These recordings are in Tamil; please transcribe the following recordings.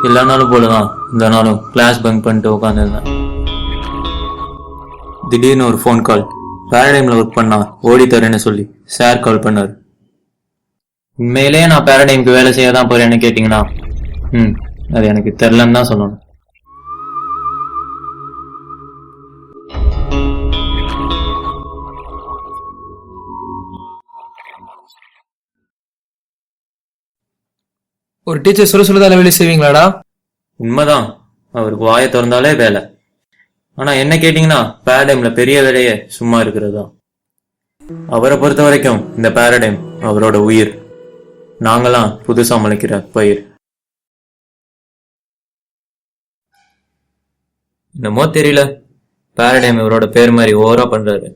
எல்லா நாளும் போலதான் இந்த நாளும் கிளாஸ் பங்க் பண்ணிட்டு உட்காந்துருந்தேன். திடீர்னு ஒரு ஃபோன் கால். பேரடைம்ல ஒர்க் பண்ணா ஓடி தரேன்னு சொல்லி சார் கால் பண்ணாரு. உண்மையிலேயே நான் பேரடைம்க்கு வேலை செய்ய தான் போறேன்னு கேட்டீங்கன்னா அது எனக்கு தெரிலன்னு தான் சொல்லணும். ஒரு டீச்சர் சொல்லதால வேலை செய்வீங்களாடா? உண்மைதான், அவருக்கு வாயை திறந்தாலே வேலை. ஆனா என்ன கேட்டீங்கன்னா பேரடைம்ல பெரிய வேலையே சும்மா இருக்கிறதா. அவரை பொறுத்த வரைக்கும் இந்த பேரடைம் அவரோட உயிர். நாங்களாம் புதுசா முளைக்கிற பயிர். என்னமோ தெரியல, பேரடைம் இவரோட பேர் மாதிரி ஓவரா பண்றாரு.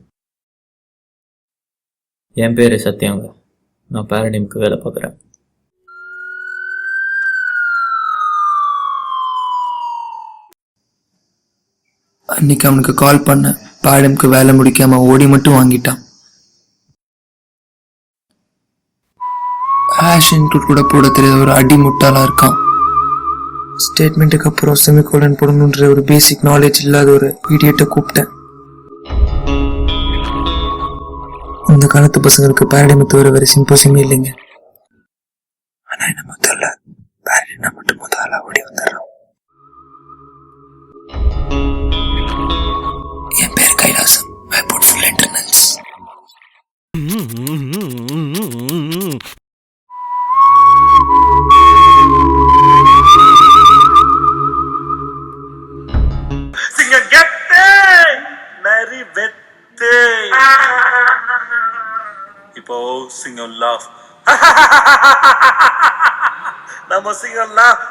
என் பேரு சத்யாங்க. நான் பேரடைமுக்கு வேலை பார்க்குறேன். அன்னைக்கு அவனுக்கு கால் பண்ண, பேரடைமுக்கு வேலை முடிக்காம ஓடி மட்டும் வாங்கிட்டான். ஹேஷ் இன்க்ளூட் கூட போட தெரியாத ஒரு அடி முட்டாளா இருக்கான். ஸ்டேட்மெண்ட்டுக்கு அப்புறம் செமிகோலன் போடணுன்ற ஒரு பேசிக் நாலேஜ் இல்லாத ஒரு இடியட்டை கூப்பிட்டேன். இந்த காலத்து பசங்களுக்கு பேரடைமை தவிர வேற சிம்போசியமே இல்லைங்க. ஆனா என்ன முதல்ல பேரடைமை மட்டும் முதல்ல ஓடி வந்துடுறோம். என் பேர் Kailasam. I put full attendance. சிங்கம் கெட்டு நரி வெட்டு. இப்போ சிங்கம் லாஃப். நம்ம சிங்கம் லாஃப்.